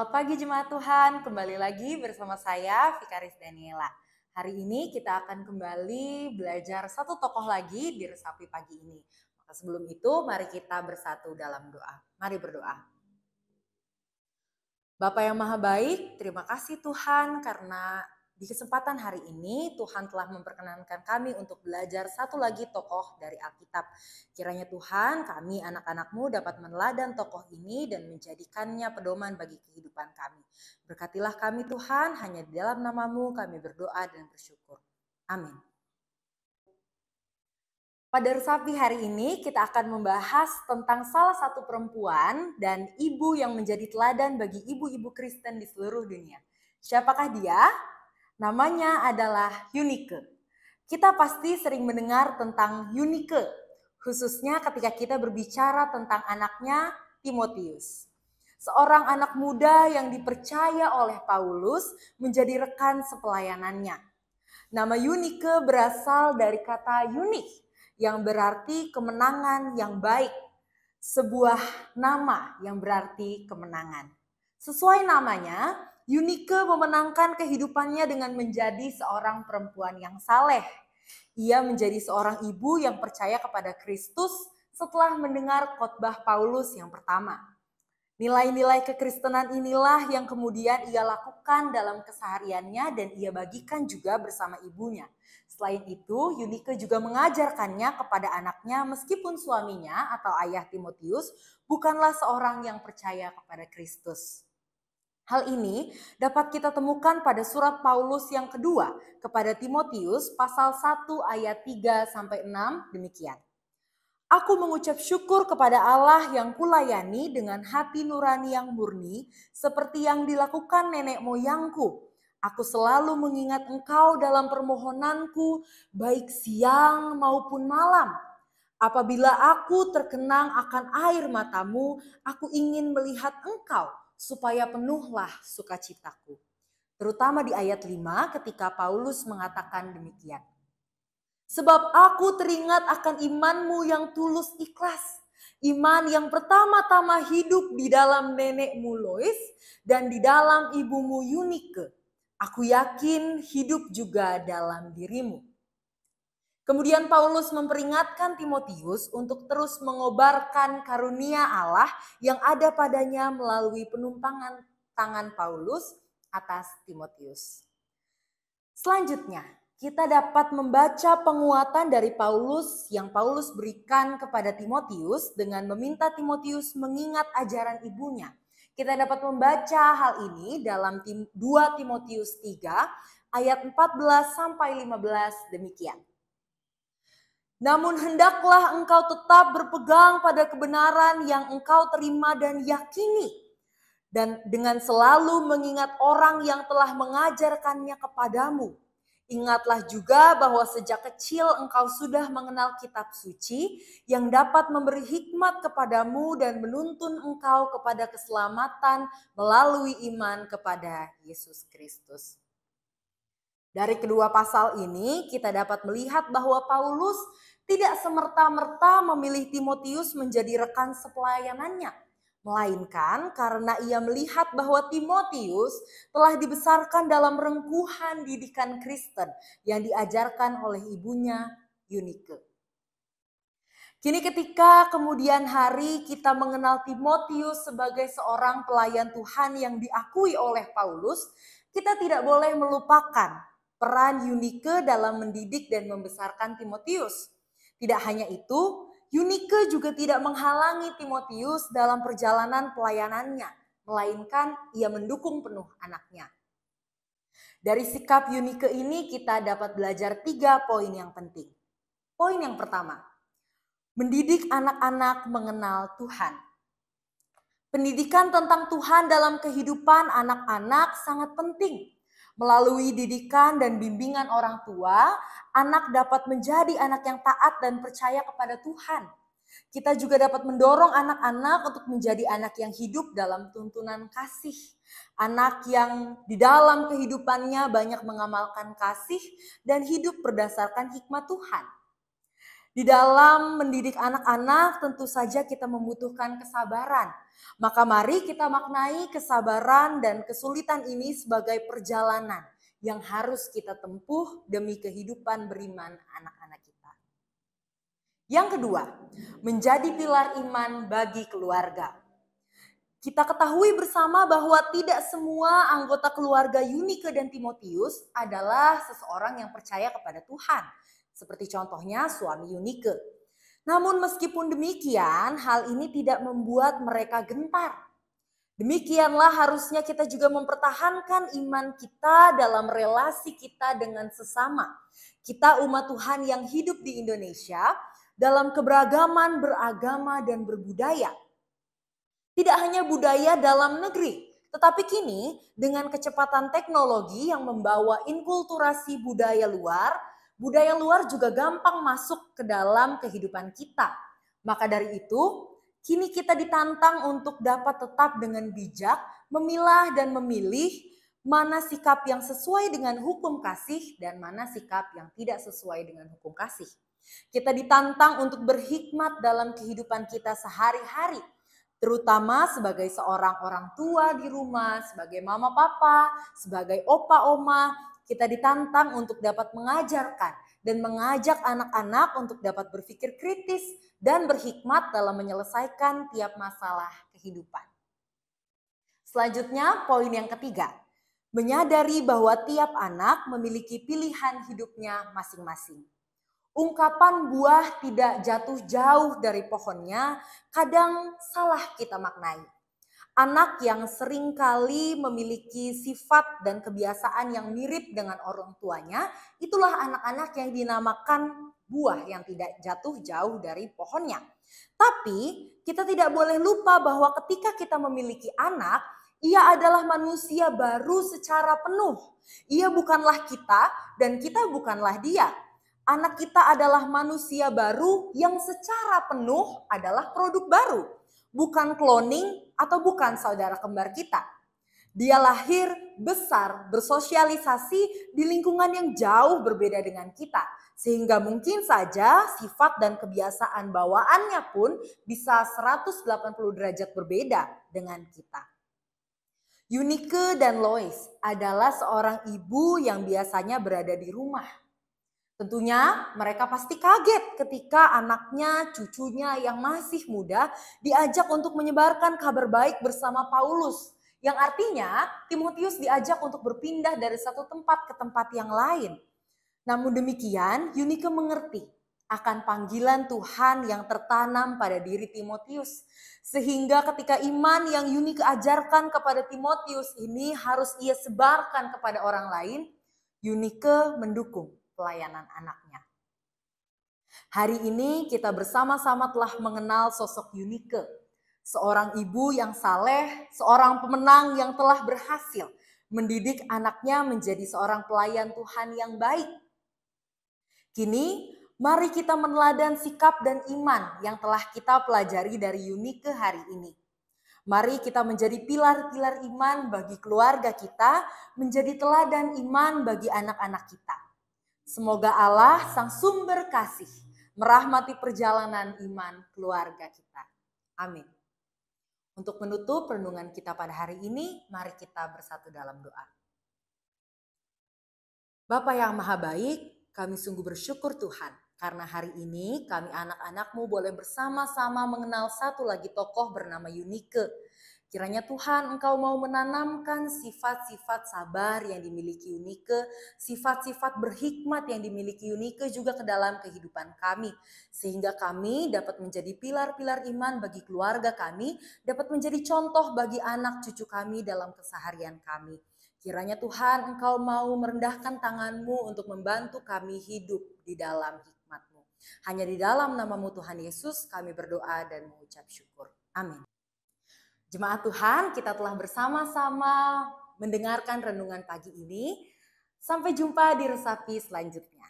Selamat pagi jemaat Tuhan, kembali lagi bersama saya Vikaris Daniela. Hari ini kita akan kembali belajar satu tokoh lagi di Resapi pagi ini. Maka sebelum itu mari kita bersatu dalam doa. Mari berdoa. Bapa yang Maha Baik, terima kasih Tuhan karena di kesempatan hari ini Tuhan telah memperkenankan kami untuk belajar satu lagi tokoh dari Alkitab. Kiranya Tuhan kami anak-anak-Mu dapat meneladani tokoh ini dan menjadikannya pedoman bagi kehidupan kami. Berkatilah kami Tuhan, hanya di dalam nama-Mu kami berdoa dan bersyukur. Amin. Pada Resapi hari ini kita akan membahas tentang salah satu perempuan dan ibu yang menjadi teladan bagi ibu-ibu Kristen di seluruh dunia. Siapakah dia? Namanya adalah Eunike. Kita pasti sering mendengar tentang Eunike, khususnya ketika kita berbicara tentang anaknya Timotius. Seorang anak muda yang dipercaya oleh Paulus menjadi rekan sepelayanannya. Nama Eunike berasal dari kata unik yang berarti kemenangan yang baik. Sebuah nama yang berarti kemenangan. Sesuai namanya, Eunike memenangkan kehidupannya dengan menjadi seorang perempuan yang saleh. Ia menjadi seorang ibu yang percaya kepada Kristus setelah mendengar khotbah Paulus yang pertama. Nilai-nilai kekristenan inilah yang kemudian ia lakukan dalam kesehariannya dan ia bagikan juga bersama ibunya. Selain itu, Eunike juga mengajarkannya kepada anaknya meskipun suaminya atau ayah Timotius bukanlah seorang yang percaya kepada Kristus. Hal ini dapat kita temukan pada surat Paulus yang kedua kepada Timotius pasal 1 ayat 3 sampai 6 demikian. Aku mengucap syukur kepada Allah yang kulayani dengan hati nurani yang murni seperti yang dilakukan nenek moyangku. Aku selalu mengingat engkau dalam permohonanku baik siang maupun malam. Apabila aku terkenang akan air matamu, aku ingin melihat engkau supaya penuhlah sukacitaku. Terutama di ayat 5 ketika Paulus mengatakan demikian. Sebab aku teringat akan imanmu yang tulus ikhlas. Iman yang pertama-tama hidup di dalam nenekmu Lois dan di dalam ibumu Eunike. Aku yakin hidup juga dalam dirimu. Kemudian Paulus memperingatkan Timotius untuk terus mengobarkan karunia Allah yang ada padanya melalui penumpangan tangan Paulus atas Timotius. Selanjutnya, kita dapat membaca penguatan dari Paulus yang Paulus berikan kepada Timotius dengan meminta Timotius mengingat ajaran ibunya. Kita dapat membaca hal ini dalam 2 Timotius 3 ayat 14 sampai 15 demikian. Namun hendaklah engkau tetap berpegang pada kebenaran yang engkau terima dan yakini. Dan dengan selalu mengingat orang yang telah mengajarkannya kepadamu. Ingatlah juga bahwa sejak kecil engkau sudah mengenal kitab suci yang dapat memberi hikmat kepadamu dan menuntun engkau kepada keselamatan melalui iman kepada Yesus Kristus. Dari kedua pasal ini kita dapat melihat bahwa Paulus tidak semerta-merta memilih Timotius menjadi rekan sepelayanannya. Melainkan karena ia melihat bahwa Timotius telah dibesarkan dalam rengkuhan didikan Kristen yang diajarkan oleh ibunya Eunike. Kini ketika kemudian hari kita mengenal Timotius sebagai seorang pelayan Tuhan yang diakui oleh Paulus, kita tidak boleh melupakan peran Eunike dalam mendidik dan membesarkan Timotius. Tidak hanya itu, Eunike juga tidak menghalangi Timotius dalam perjalanan pelayanannya, melainkan ia mendukung penuh anaknya. Dari sikap Eunike ini kita dapat belajar 3 poin yang penting. Poin yang pertama, mendidik anak-anak mengenal Tuhan. Pendidikan tentang Tuhan dalam kehidupan anak-anak sangat penting. Melalui didikan dan bimbingan orang tua, anak dapat menjadi anak yang taat dan percaya kepada Tuhan. Kita juga dapat mendorong anak-anak untuk menjadi anak yang hidup dalam tuntunan kasih. Anak yang di dalam kehidupannya banyak mengamalkan kasih dan hidup berdasarkan hikmat Tuhan. Di dalam mendidik anak-anak tentu saja kita membutuhkan kesabaran. Maka mari kita maknai kesabaran dan kesulitan ini sebagai perjalanan yang harus kita tempuh demi kehidupan beriman anak-anak kita. Yang kedua, menjadi pilar iman bagi keluarga. Kita ketahui bersama bahwa tidak semua anggota keluarga Yunike dan Timotius adalah seseorang yang percaya kepada Tuhan. Seperti contohnya suami Yunike. Namun meskipun demikian, hal ini tidak membuat mereka gentar. Demikianlah harusnya kita juga mempertahankan iman kita dalam relasi kita dengan sesama. Kita umat Tuhan yang hidup di Indonesia dalam keberagaman beragama dan berbudaya. Tidak hanya budaya dalam negeri, tetapi kini dengan kecepatan teknologi yang membawa inkulturasi budaya luar juga gampang masuk ke dalam kehidupan kita. Maka dari itu, kini kita ditantang untuk dapat tetap dengan bijak memilah dan memilih mana sikap yang sesuai dengan hukum kasih dan mana sikap yang tidak sesuai dengan hukum kasih. Kita ditantang untuk berhikmat dalam kehidupan kita sehari-hari, terutama sebagai seorang orang tua di rumah, sebagai mama papa, sebagai opa oma, kita ditantang untuk dapat mengajarkan dan mengajak anak-anak untuk dapat berpikir kritis dan berhikmat dalam menyelesaikan tiap masalah kehidupan. Selanjutnya, poin yang ketiga, menyadari bahwa tiap anak memiliki pilihan hidupnya masing-masing. Ungkapan buah tidak jatuh jauh dari pohonnya kadang salah kita maknai. Anak yang seringkali memiliki sifat dan kebiasaan yang mirip dengan orang tuanya, itulah anak-anak yang dinamakan buah yang tidak jatuh jauh dari pohonnya. Tapi kita tidak boleh lupa bahwa ketika kita memiliki anak, ia adalah manusia baru secara penuh. Ia bukanlah kita dan kita bukanlah dia. Anak kita adalah manusia baru yang secara penuh adalah produk baru. Bukan cloning atau bukan saudara kembar kita. Dia lahir, besar, bersosialisasi di lingkungan yang jauh berbeda dengan kita. Sehingga mungkin saja sifat dan kebiasaan bawaannya pun bisa 180 derajat berbeda dengan kita. Yunike dan Lois adalah seorang ibu yang biasanya berada di rumah. Tentunya mereka pasti kaget ketika anaknya, cucunya yang masih muda diajak untuk menyebarkan kabar baik bersama Paulus. Yang artinya Timotius diajak untuk berpindah dari satu tempat ke tempat yang lain. Namun demikian Yunike mengerti akan panggilan Tuhan yang tertanam pada diri Timotius. Sehingga ketika iman yang Yunike ajarkan kepada Timotius ini harus ia sebarkan kepada orang lain, Yunike mendukung pelayanan anaknya. Hari ini kita bersama-sama telah mengenal sosok Yunike, seorang ibu yang saleh, seorang pemenang yang telah berhasil mendidik anaknya menjadi seorang pelayan Tuhan yang baik. Kini mari kita meneladani sikap dan iman yang telah kita pelajari dari Yunike hari ini. Mari kita menjadi pilar-pilar iman bagi keluarga kita, menjadi teladan iman bagi anak-anak kita. Semoga Allah sang sumber kasih merahmati perjalanan iman keluarga kita. Amin. Untuk menutup renungan kita pada hari ini, mari kita bersatu dalam doa. Bapa yang maha baik, kami sungguh bersyukur Tuhan. Karena hari ini kami anak-anak-Mu boleh bersama-sama mengenal satu lagi tokoh bernama Yunike. Kiranya Tuhan Engkau mau menanamkan sifat-sifat sabar yang dimiliki Yunike, sifat-sifat berhikmat yang dimiliki Yunike juga ke dalam kehidupan kami. Sehingga kami dapat menjadi pilar-pilar iman bagi keluarga kami, dapat menjadi contoh bagi anak cucu kami dalam keseharian kami. Kiranya Tuhan Engkau mau merendahkan tangan-Mu untuk membantu kami hidup di dalam hikmat-Mu. Hanya di dalam nama-Mu Tuhan Yesus kami berdoa dan mengucap syukur. Amin. Jemaat Tuhan, kita telah bersama-sama mendengarkan renungan pagi ini. Sampai jumpa di resapi selanjutnya.